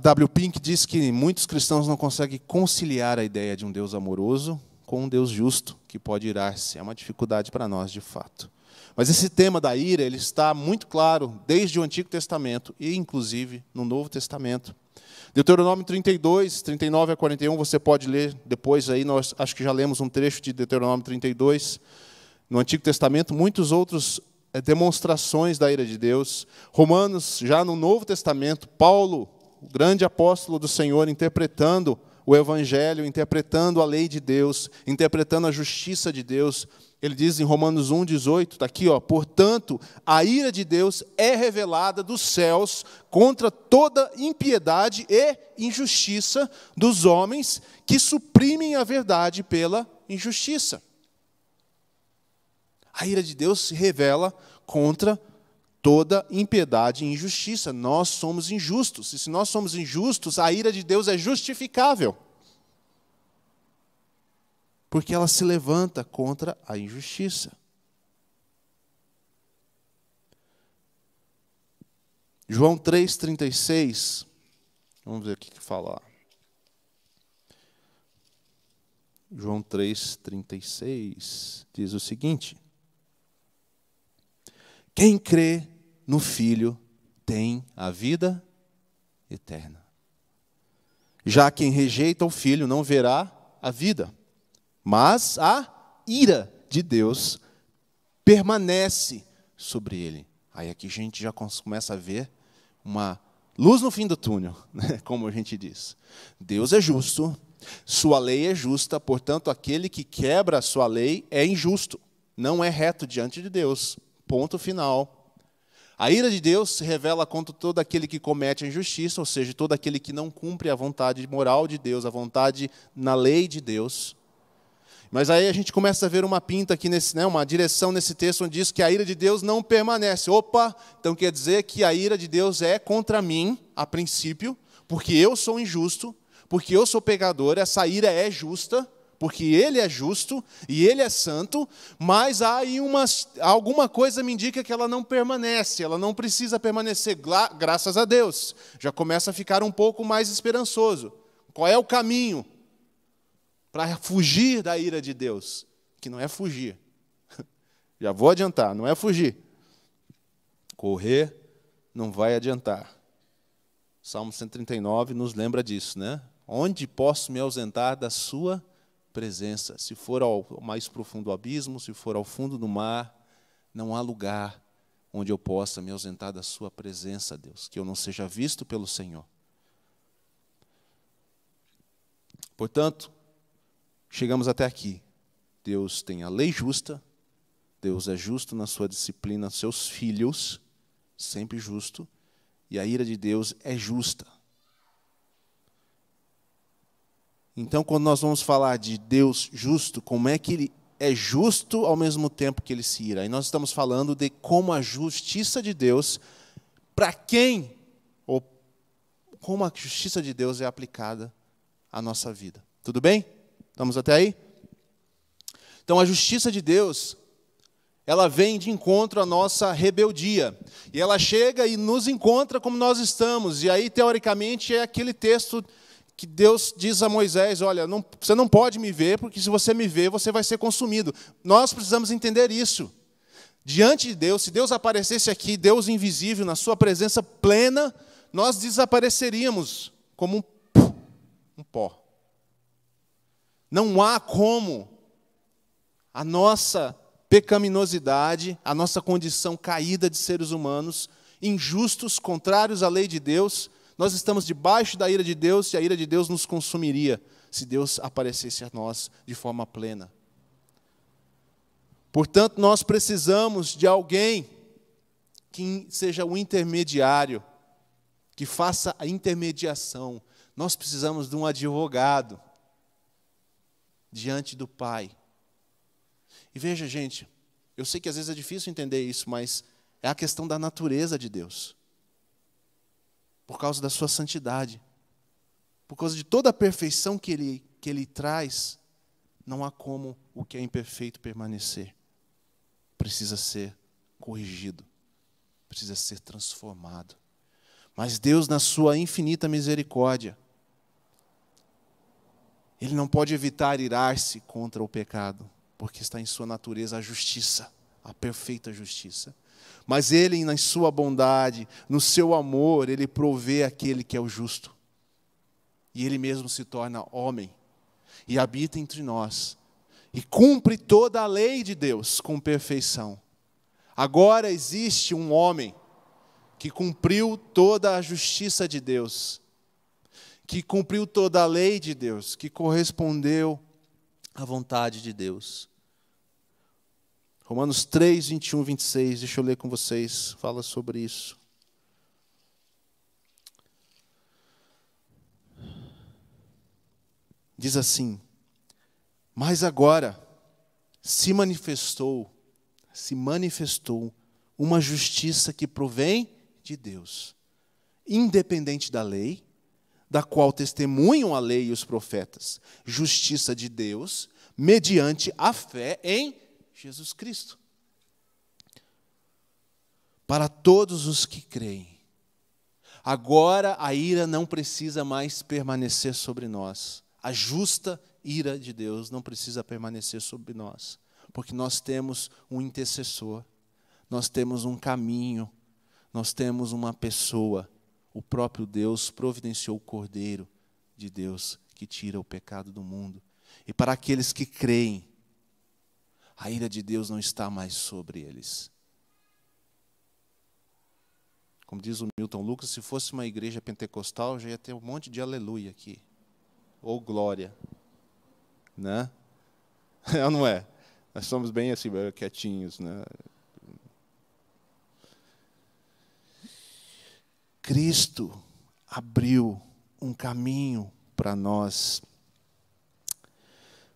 W. Pink diz que muitos cristãos não conseguem conciliar a ideia de um Deus amoroso com um Deus justo, que pode irar-se. É uma dificuldade para nós, de fato. Mas esse tema da ira, ele está muito claro desde o Antigo Testamento e, inclusive, no Novo Testamento. Deuteronômio 32, 39 a 41, você pode ler depois aí, nós acho que já lemos um trecho de Deuteronômio 32. No Antigo Testamento, muitos outros demonstrações da ira de Deus. Romanos, já no Novo Testamento, Paulo, o grande apóstolo do Senhor, interpretando o Evangelho, interpretando a lei de Deus, interpretando a justiça de Deus. Ele diz em Romanos 1,18, está aqui, ó, portanto, a ira de Deus é revelada dos céus contra toda impiedade e injustiça dos homens que suprimem a verdade pela injustiça. A ira de Deus se revela contra toda impiedade e injustiça. Nós somos injustos. E se nós somos injustos, a ira de Deus é justificável. Porque ela se levanta contra a injustiça. João 3,36. Vamos ver o que fala lá. João 3,36 diz o seguinte: quem crê no Filho tem a vida eterna. Já quem rejeita o Filho não verá a vida, mas a ira de Deus permanece sobre ele. Aí aqui a gente já começa a ver uma luz no fim do túnel, né? Como a gente diz. Deus é justo, sua lei é justa, portanto, aquele que quebra a sua lei é injusto, não é reto diante de Deus. Ponto final. A ira de Deus se revela contra todo aquele que comete a injustiça, ou seja, todo aquele que não cumpre a vontade moral de Deus, a vontade na lei de Deus. Mas aí a gente começa a ver uma pinta aqui, uma direção nesse texto, onde diz que a ira de Deus não permanece. Opa, então quer dizer que a ira de Deus é contra mim, a princípio, porque eu sou injusto, porque eu sou pecador, essa ira é justa, porque Ele é justo e Ele é santo, mas há aí alguma coisa me indica que ela não permanece, ela não precisa permanecer, graças a Deus. Já começa a ficar um pouco mais esperançoso. Qual é o caminho para fugir da ira de Deus? Que não é fugir. Já vou adiantar, não é fugir. Correr não vai adiantar. Salmo 139 nos lembra disso, né? Onde posso me ausentar da sua presença? Se for ao mais profundo abismo, se for ao fundo do mar, não há lugar onde eu possa me ausentar da sua presença, Deus, que eu não seja visto pelo Senhor. Portanto, chegamos até aqui. Deus tem a lei justa, Deus é justo na sua disciplina, seus filhos, sempre justo, e a ira de Deus é justa. Então, quando nós vamos falar de Deus justo, como é que Ele é justo ao mesmo tempo que Ele se ira? Aí nós estamos falando de como a justiça de Deus, para quem, ou como a justiça de Deus é aplicada à nossa vida. Tudo bem? Estamos até aí? Então, a justiça de Deus, ela vem de encontro à nossa rebeldia. E ela chega e nos encontra como nós estamos. E aí, teoricamente, é aquele texto que Deus diz a Moisés, olha, você não pode me ver, porque se você me ver, você vai ser consumido. Nós precisamos entender isso. Diante de Deus, se Deus aparecesse aqui, Deus invisível, na sua presença plena, nós desapareceríamos como um pó. Não há como a nossa pecaminosidade, a nossa condição caída de seres humanos, injustos, contrários à lei de Deus, nós estamos debaixo da ira de Deus e a ira de Deus nos consumiria se Deus aparecesse a nós de forma plena. Portanto, nós precisamos de alguém que seja o intermediário, que faça a intermediação. Nós precisamos de um advogado diante do Pai. E veja, gente, eu sei que às vezes é difícil entender isso, mas é a questão da natureza de Deus. Por causa da sua santidade, por causa de toda a perfeição que ele traz, não há como o que é imperfeito permanecer. Precisa ser corrigido, precisa ser transformado. Mas Deus, na sua infinita misericórdia, Ele não pode evitar irar-se contra o pecado, porque está em sua natureza a justiça, a perfeita justiça. Mas Ele, na sua bondade, no seu amor, Ele provê aquele que é o justo. E Ele mesmo se torna homem e habita entre nós. E cumpre toda a lei de Deus com perfeição. Agora existe um homem que cumpriu toda a justiça de Deus, que cumpriu toda a lei de Deus, que correspondeu à vontade de Deus. Romanos 3, 21, 26, deixa eu ler com vocês, fala sobre isso. Diz assim: mas agora se manifestou uma justiça que provém de Deus, independente da lei, da qual testemunham a lei e os profetas, justiça de Deus, mediante a fé em Jesus Cristo. Para todos os que creem. Agora a ira não precisa mais permanecer sobre nós. A justa ira de Deus não precisa permanecer sobre nós, porque nós temos um intercessor, nós temos um caminho, nós temos uma pessoa. O próprio Deus providenciou o Cordeiro de Deus que tira o pecado do mundo. E para aqueles que creem, a ira de Deus não está mais sobre eles. Como diz o Milton Lucas, se fosse uma igreja pentecostal, já ia ter um monte de aleluia aqui. Ou glória. Né? É, não é? Nós somos bem assim, quietinhos, né? Cristo abriu um caminho para nós.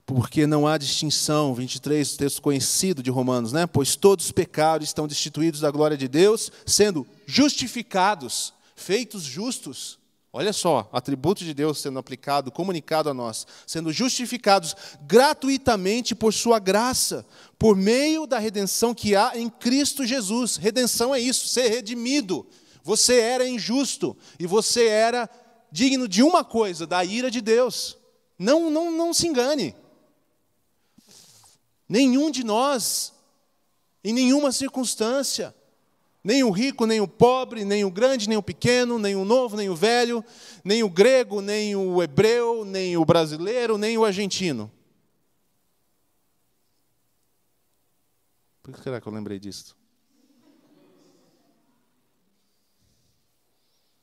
Porque não há distinção, 23, texto conhecido de Romanos, né? Pois todos os pecados estão destituídos da glória de Deus, sendo justificados, feitos justos. Olha só, atributo de Deus sendo aplicado, comunicado a nós, sendo justificados gratuitamente por sua graça, por meio da redenção que há em Cristo Jesus. Redenção é isso, ser redimido. Você era injusto e você era digno de uma coisa, da ira de Deus. Não se engane. Nenhum de nós, em nenhuma circunstância, nem o rico, nem o pobre, nem o grande, nem o pequeno, nem o novo, nem o velho, nem o grego, nem o hebreu, nem o brasileiro, nem o argentino. Por que será que eu lembrei disso?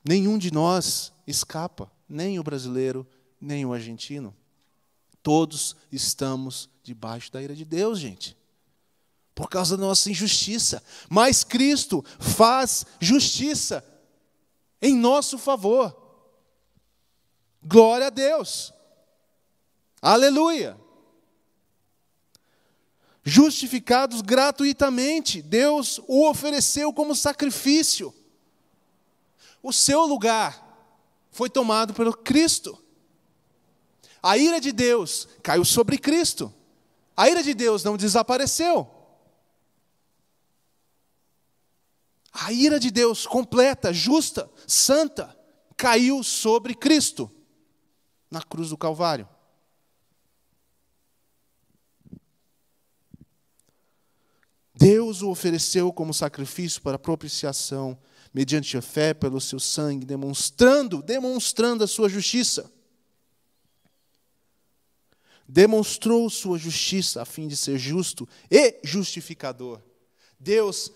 Nenhum de nós escapa, nem o brasileiro, nem o argentino. Todos estamos debaixo da ira de Deus, gente. Por causa da nossa injustiça. Mas Cristo faz justiça em nosso favor. Glória a Deus. Aleluia. Justificados gratuitamente. Deus o ofereceu como sacrifício. O seu lugar foi tomado pelo Cristo. A ira de Deus caiu sobre Cristo. A ira de Deus não desapareceu. A ira de Deus completa, justa, santa, caiu sobre Cristo na cruz do Calvário. Deus o ofereceu como sacrifício para propiciação, mediante a fé pelo seu sangue, demonstrando a sua justiça. Demonstrou sua justiça a fim de ser justo e justificador. Deus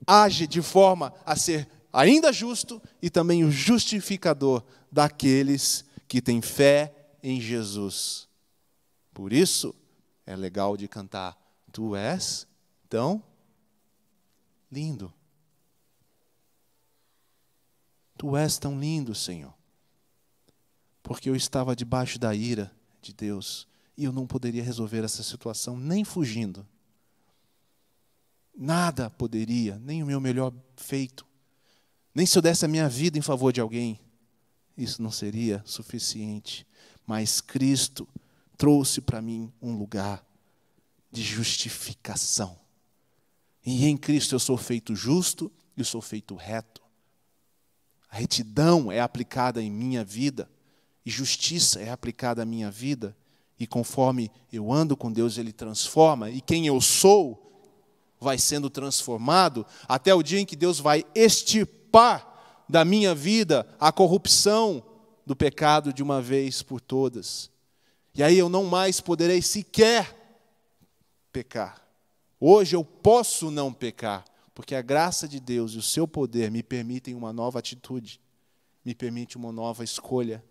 age de forma a ser ainda justo e também o justificador daqueles que têm fé em Jesus. Por isso, é legal de cantar: Tu és tão lindo. Tu és tão lindo, Senhor. Porque eu estava debaixo da ira de Deus e eu não poderia resolver essa situação nem fugindo. Nada poderia, nem o meu melhor feito, nem se eu desse a minha vida em favor de alguém, isso não seria suficiente. Mas Cristo trouxe para mim um lugar de justificação. E em Cristo eu sou feito justo e eu sou feito reto. A retidão é aplicada em minha vida, e justiça é aplicada à minha vida, e conforme eu ando com Deus, Ele transforma, e quem eu sou vai sendo transformado, até o dia em que Deus vai extirpar da minha vida a corrupção do pecado de uma vez por todas. E aí eu não mais poderei sequer pecar. Hoje eu posso não pecar, porque a graça de Deus e o seu poder me permitem uma nova atitude, me permite uma nova escolha.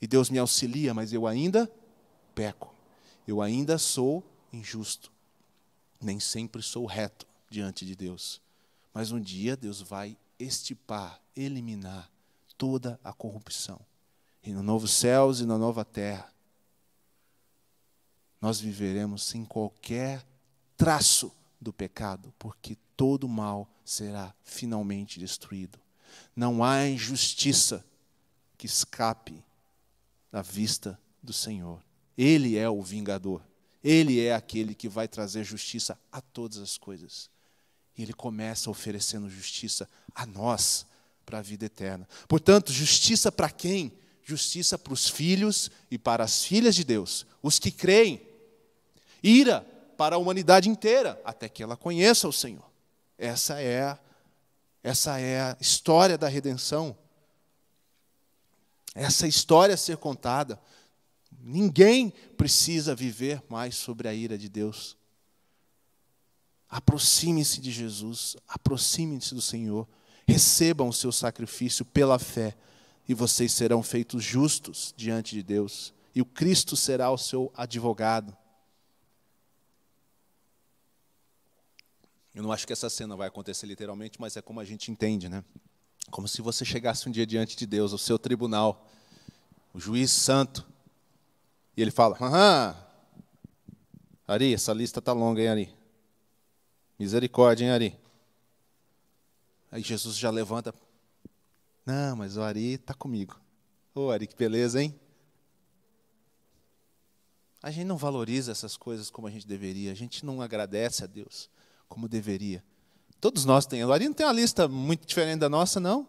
E Deus me auxilia, mas eu ainda peco. Eu ainda sou injusto. Nem sempre sou reto diante de Deus. Mas um dia Deus vai extirpar, eliminar toda a corrupção. E no novo céus e na nova terra, nós viveremos sem qualquer traço do pecado, porque todo mal será finalmente destruído. Não há injustiça que escape da vista do Senhor. Ele é o vingador. Ele é aquele que vai trazer justiça a todas as coisas. E Ele começa oferecendo justiça a nós, para a vida eterna. Portanto, justiça para quem? Justiça para os filhos e para as filhas de Deus, os que creem. Ira para a humanidade inteira, até que ela conheça o Senhor. Essa é a história da redenção. Essa história a ser contada. Ninguém precisa viver mais sobre a ira de Deus. Aproxime-se de Jesus, aproxime-se do Senhor, recebam o seu sacrifício pela fé, e vocês serão feitos justos diante de Deus, e o Cristo será o seu advogado. Eu não acho que essa cena vai acontecer literalmente, mas é como a gente entende, né? Como se você chegasse um dia diante de Deus, o seu tribunal, o juiz santo, e ele fala: Ari, essa lista está longa, hein, Ari? Misericórdia, hein, Ari? Aí Jesus já levanta: não, mas o Ari está comigo. Ô, Ari, que beleza, hein? A gente não valoriza essas coisas como a gente deveria, a gente não agradece a Deus como deveria. Todos nós temos. O Ari não tem uma lista muito diferente da nossa, não?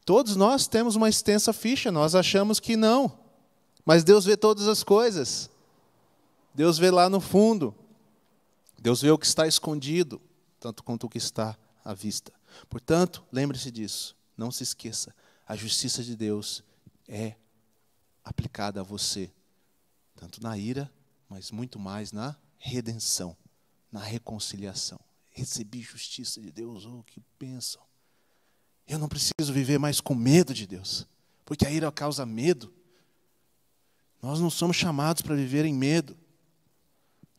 Todos nós temos uma extensa ficha, nós achamos que não. Mas Deus vê todas as coisas. Deus vê lá no fundo. Deus vê o que está escondido, tanto quanto o que está à vista. Portanto, lembre-se disso. Não se esqueça. A justiça de Deus é aplicada a você. Tanto na ira, mas muito mais na redenção, na reconciliação. Recebi justiça de Deus, oh, que bênção. Eu não preciso viver mais com medo de Deus, porque a ira causa medo. Nós não somos chamados para viver em medo.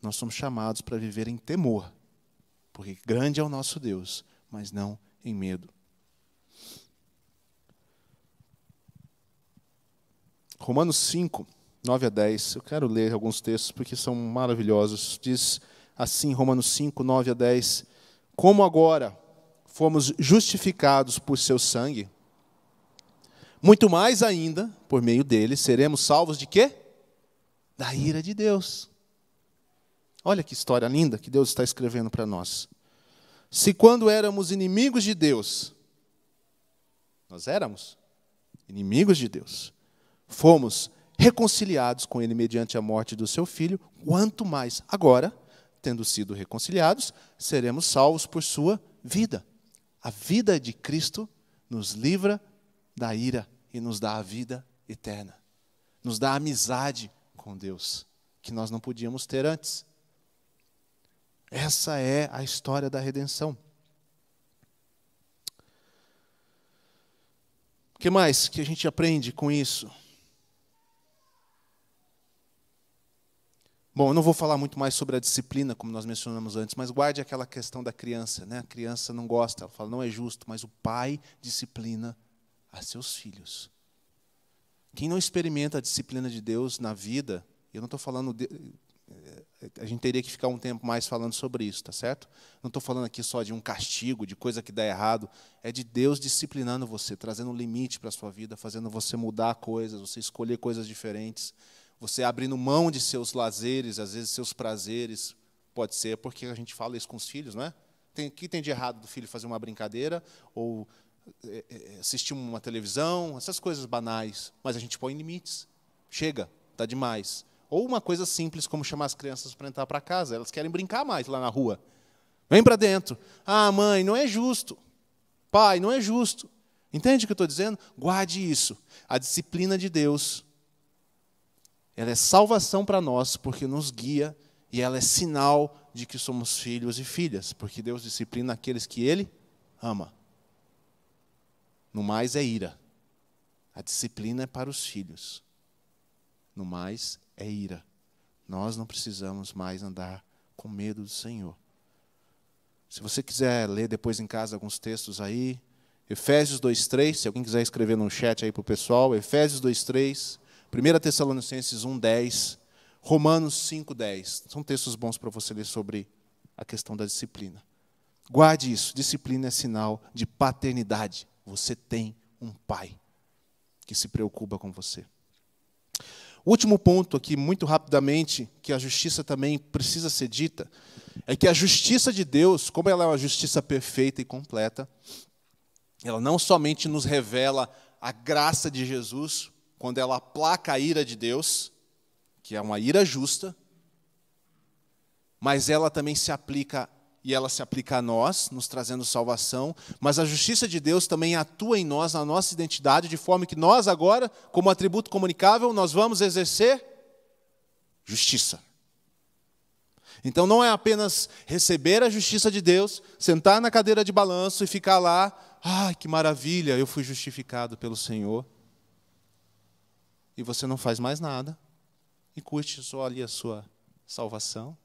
Nós somos chamados para viver em temor, porque grande é o nosso Deus, mas não em medo. Romanos 5, 9 a 10. Eu quero ler alguns textos porque são maravilhosos. Diz assim, Romanos 5, 9 a 10. Como agora fomos justificados por seu sangue, muito mais ainda, por meio dele, seremos salvos de quê? Da ira de Deus. Olha que história linda que Deus está escrevendo para nós. Se quando éramos inimigos de Deus, nós éramos inimigos de Deus, fomos reconciliados com Ele mediante a morte do seu Filho, quanto mais agora, tendo sido reconciliados, seremos salvos por sua vida. A vida de Cristo nos livra da ira e nos dá a vida eterna. Nos dá amizade com Deus, que nós não podíamos ter antes. Essa é a história da redenção. O que mais que a gente aprende com isso? Bom, eu não vou falar muito mais sobre a disciplina, como nós mencionamos antes, mas guarde aquela questão da criança, né? A criança não gosta, ela fala, não é justo, mas o pai disciplina a seus filhos. Quem não experimenta a disciplina de Deus na vida, eu não estou falando... a gente teria que ficar um tempo mais falando sobre isso, tá certo? Não estou falando aqui só de um castigo, de coisa que dá errado. É de Deus disciplinando você, trazendo um limite para a sua vida, fazendo você mudar coisas, você escolher coisas diferentes. Você abrindo mão de seus lazeres, às vezes seus prazeres, pode ser, porque a gente fala isso com os filhos, não é? que tem de errado do filho fazer uma brincadeira ou assistir uma televisão, essas coisas banais, mas a gente põe limites. Chega, está demais. Ou uma coisa simples como chamar as crianças para entrar para casa, elas querem brincar mais lá na rua. Vem para dentro. Ah, mãe, não é justo. Pai, não é justo. Entende o que eu estou dizendo? Guarde isso. A disciplina de Deus, ela é salvação para nós, porque nos guia, e ela é sinal de que somos filhos e filhas, porque Deus disciplina aqueles que Ele ama. No mais é ira. A disciplina é para os filhos. No mais é ira. Nós não precisamos mais andar com medo do Senhor. Se você quiser ler depois em casa alguns textos aí, Efésios 2:3, se alguém quiser escrever no chat aí para o pessoal, Efésios 2:3, 1 Tessalonicenses 1:10, Romanos 5:10. São textos bons para você ler sobre a questão da disciplina. Guarde isso, disciplina é sinal de paternidade. Você tem um pai que se preocupa com você. O último ponto aqui, muito rapidamente, que a justiça também precisa ser dita, é que a justiça de Deus, como ela é uma justiça perfeita e completa, ela não somente nos revela a graça de Jesus, quando ela aplaca a ira de Deus, que é uma ira justa, mas ela também se aplica, e ela se aplica a nós, nos trazendo salvação, mas a justiça de Deus também atua em nós, na nossa identidade, de forma que nós agora, como atributo comunicável, nós vamos exercer justiça. Então não é apenas receber a justiça de Deus, sentar na cadeira de balanço e ficar lá, ai, que maravilha, eu fui justificado pelo Senhor. E você não faz mais nada, e curte só ali a sua salvação.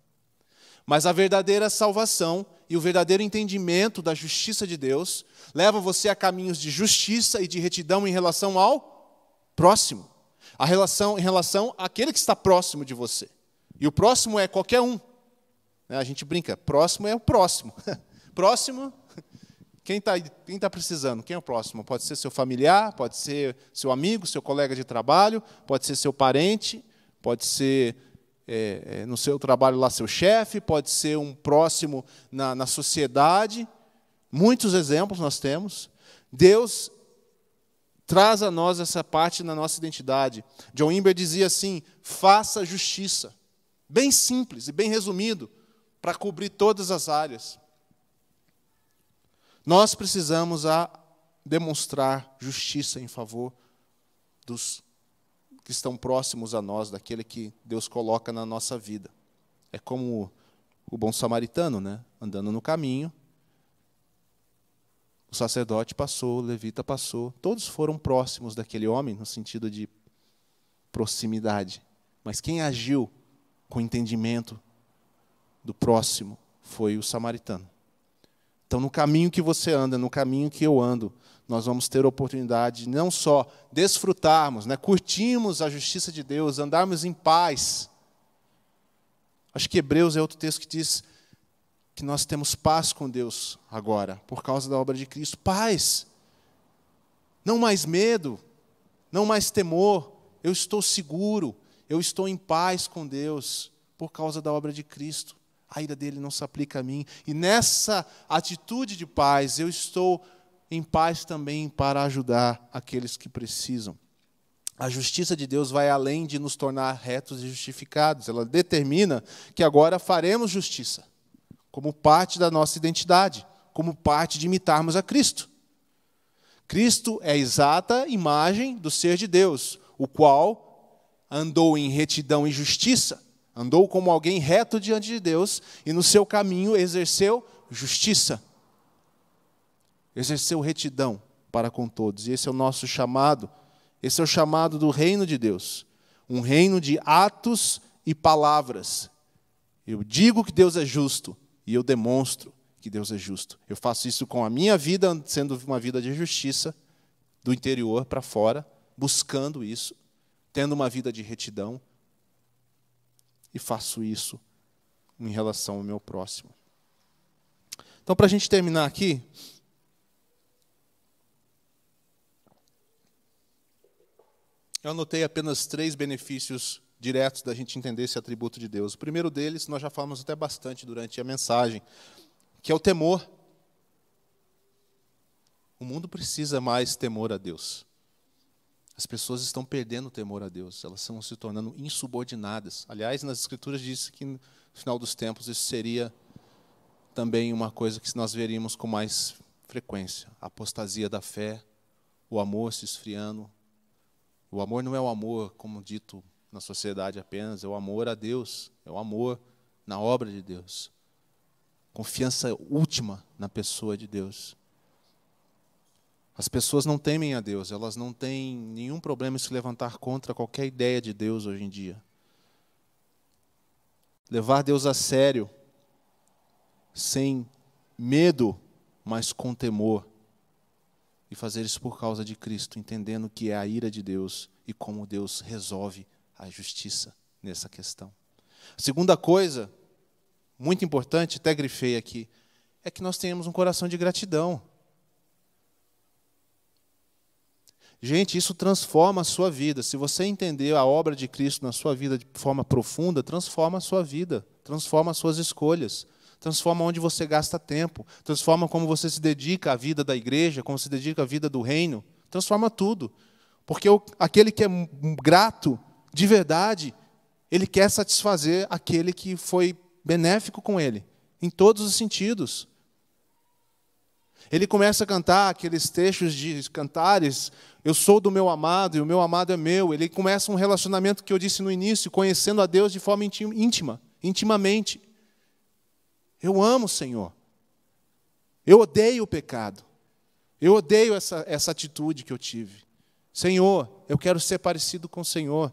Mas a verdadeira salvação e o verdadeiro entendimento da justiça de Deus leva você a caminhos de justiça e de retidão em relação ao próximo. Em relação àquele que está próximo de você. E o próximo é qualquer um. A gente brinca, próximo é o próximo. Próximo, quem está precisando? Quem é o próximo? Pode ser seu familiar, pode ser seu amigo, seu colega de trabalho, pode ser seu parente, pode ser no seu trabalho lá seu chefe, pode ser um próximo na sociedade. Muitos exemplos nós temos. Deus traz a nós essa parte na nossa identidade. John Wimber dizia assim, faça justiça. Bem simples e bem resumido, para cobrir todas as áreas. Nós precisamos demonstrar justiça em favor dos que estão próximos a nós, daquele que Deus coloca na nossa vida. É como o bom samaritano, né? Andando no caminho, o sacerdote passou, o levita passou, todos foram próximos daquele homem, no sentido de proximidade. Mas quem agiu com entendimento do próximo foi o samaritano. Então, no caminho que você anda, no caminho que eu ando, nós vamos ter a oportunidade de não só desfrutarmos, curtirmos a justiça de Deus, andarmos em paz. Acho que Hebreus é outro texto que diz que nós temos paz com Deus agora, por causa da obra de Cristo. Paz. Não mais medo, não mais temor. Eu estou seguro, eu estou em paz com Deus, por causa da obra de Cristo. A ira dele não se aplica a mim. E nessa atitude de paz, eu estou em paz também para ajudar aqueles que precisam. A justiça de Deus vai além de nos tornar retos e justificados. Ela determina que agora faremos justiça, como parte da nossa identidade, como parte de imitarmos a Cristo. Cristo é a exata imagem do ser de Deus, o qual andou em retidão e justiça, andou como alguém reto diante de Deus e no seu caminho exerceu justiça. Exerceu retidão para com todos. E esse é o nosso chamado. Esse é o chamado do reino de Deus. Um reino de atos e palavras. Eu digo que Deus é justo e eu demonstro que Deus é justo. Eu faço isso com a minha vida, sendo uma vida de justiça, do interior para fora, buscando isso, tendo uma vida de retidão. E faço isso em relação ao meu próximo. Então, para a gente terminar aqui, eu anotei apenas 3 benefícios diretos da gente entender esse atributo de Deus. O primeiro deles, nós já falamos até bastante durante a mensagem, que é o temor. O mundo precisa mais temor a Deus. As pessoas estão perdendo o temor a Deus, elas estão se tornando insubordinadas. Aliás, nas Escrituras diz que no final dos tempos isso seria também uma coisa que nós veríamos com mais frequência. A apostasia da fé, o amor se esfriando. O amor não é o amor, como dito na sociedade apenas, é o amor a Deus, é o amor na obra de Deus. Confiança última na pessoa de Deus. As pessoas não temem a Deus, elas não têm nenhum problema em se levantar contra qualquer ideia de Deus hoje em dia. Levar Deus a sério, sem medo, mas com temor. E fazer isso por causa de Cristo, entendendo que é a ira de Deus e como Deus resolve a justiça nessa questão. A segunda coisa, muito importante, até grifei aqui, é que nós tenhamos um coração de gratidão. Gente, isso transforma a sua vida. Se você entender a obra de Cristo na sua vida de forma profunda, transforma a sua vida, transforma as suas escolhas, transforma onde você gasta tempo, transforma como você se dedica à vida da igreja, como se dedica à vida do reino, transforma tudo. Porque aquele que é grato de verdade, ele quer satisfazer aquele que foi benéfico com ele, em todos os sentidos. Ele começa a cantar aqueles textos de cantares, eu sou do meu amado e o meu amado é meu. Ele começa um relacionamento que eu disse no início, conhecendo a Deus de forma intimamente. Eu amo o Senhor. Eu odeio o pecado. Eu odeio essa atitude que eu tive. Senhor, eu quero ser parecido com o Senhor.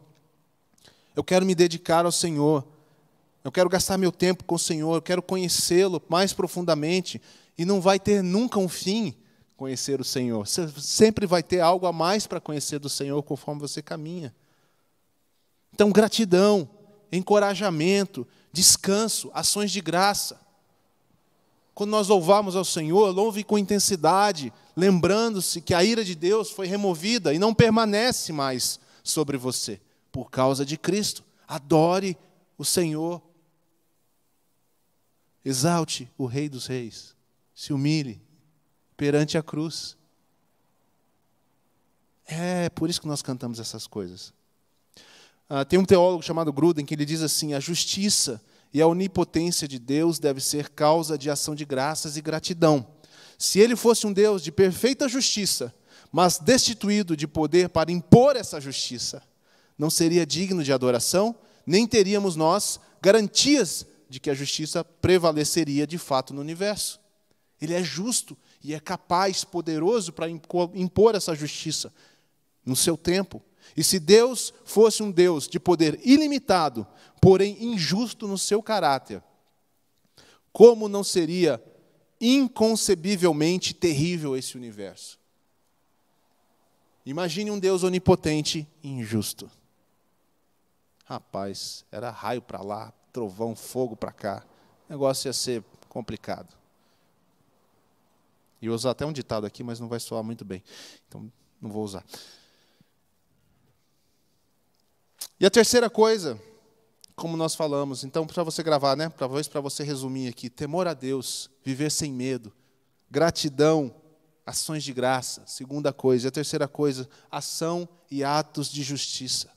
Eu quero me dedicar ao Senhor. Eu quero gastar meu tempo com o Senhor. Eu quero conhecê-lo mais profundamente. E não vai ter nunca um fim conhecer o Senhor. Você sempre vai ter algo a mais para conhecer do Senhor conforme você caminha. Então, gratidão, encorajamento, descanso, ações de graça. Quando nós louvamos ao Senhor, louve com intensidade, lembrando-se que a ira de Deus foi removida e não permanece mais sobre você, por causa de Cristo. Adore o Senhor. Exalte o Rei dos Reis. Se humilhe perante a cruz. É por isso que nós cantamos essas coisas. Tem um teólogo chamado Gruden que ele diz assim: a justiça e a onipotência de Deus deve ser causa de ação de graças e gratidão. Se ele fosse um Deus de perfeita justiça, mas destituído de poder para impor essa justiça, não seria digno de adoração, nem teríamos nós garantias de que a justiça prevaleceria de fato no universo. Ele é justo e é capaz, poderoso para impor essa justiça no seu tempo. E se Deus fosse um Deus de poder ilimitado, porém injusto no seu caráter, como não seria inconcebivelmente terrível esse universo? Imagine um Deus onipotente e injusto. Rapaz, era raio para lá, trovão, fogo para cá. O negócio ia ser complicado. E eu vou usar até um ditado aqui, mas não vai soar muito bem. Então, não vou usar. E a terceira coisa, como nós falamos, então, para você gravar, né? Para você resumir aqui: temor a Deus, viver sem medo, gratidão, ações de graça. Segunda coisa. E a terceira coisa, ação e atos de justiça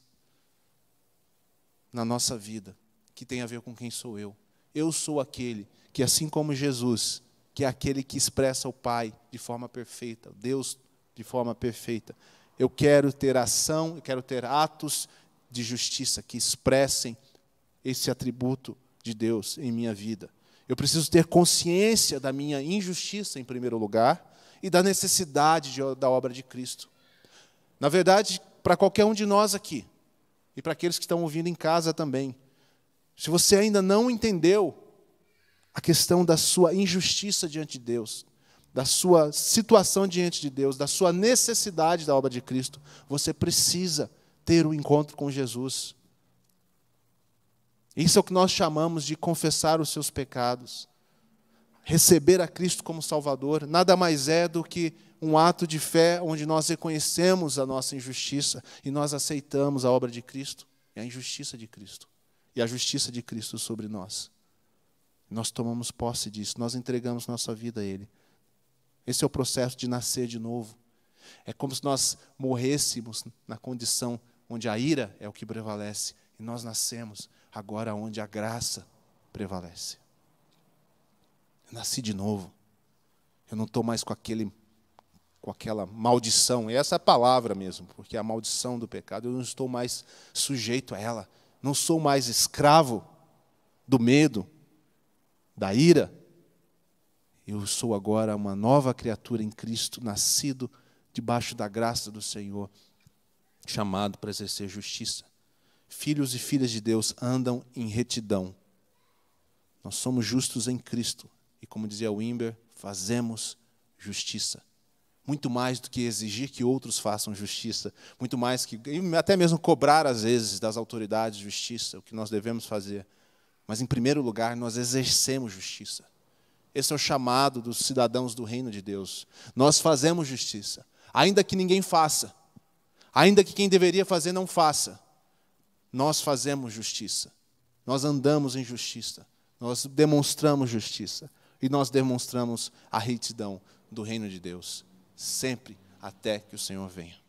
na nossa vida, que tem a ver com quem sou eu. Eu sou aquele que, assim como Jesus, que é aquele que expressa o Pai de forma perfeita, Deus de forma perfeita. Eu quero ter ação, eu quero ter atos de justiça que expressem esse atributo de Deus em minha vida. Eu preciso ter consciência da minha injustiça, em primeiro lugar, e da necessidade da obra de Cristo. Na verdade, para qualquer um de nós aqui, e para aqueles que estão ouvindo em casa também, se você ainda não entendeu a questão da sua injustiça diante de Deus, da sua situação diante de Deus, da sua necessidade da obra de Cristo, você precisa ter um encontro com Jesus. Isso é o que nós chamamos de confessar os seus pecados. Receber a Cristo como Salvador nada mais é do que um ato de fé onde nós reconhecemos a nossa injustiça e nós aceitamos a obra de Cristo e a injustiça de Cristo e a justiça de Cristo sobre nós. Nós tomamos posse disso, nós entregamos nossa vida a Ele. Esse é o processo de nascer de novo. É como se nós morrêssemos na condição onde a ira é o que prevalece, e nós nascemos agora onde a graça prevalece. Eu nasci de novo. Eu não estou mais com aquela maldição, e essa é a palavra mesmo, porque é a maldição do pecado, eu não estou mais sujeito a ela, não sou mais escravo do medo, da ira. Eu sou agora uma nova criatura em Cristo, nascido debaixo da graça do Senhor, chamado para exercer justiça. Filhos e filhas de Deus andam em retidão. Nós somos justos em Cristo, e como dizia Wimber, fazemos justiça. Muito mais do que exigir que outros façam justiça, muito mais que até mesmo cobrar às vezes das autoridades justiça, o que nós devemos fazer. Mas em primeiro lugar, nós exercemos justiça. Esse é o chamado dos cidadãos do reino de Deus. Nós fazemos justiça, ainda que ninguém faça, ainda que quem deveria fazer não faça. Nós fazemos justiça. Nós andamos em justiça. Nós demonstramos justiça. E nós demonstramos a retidão do reino de Deus, sempre até que o Senhor venha.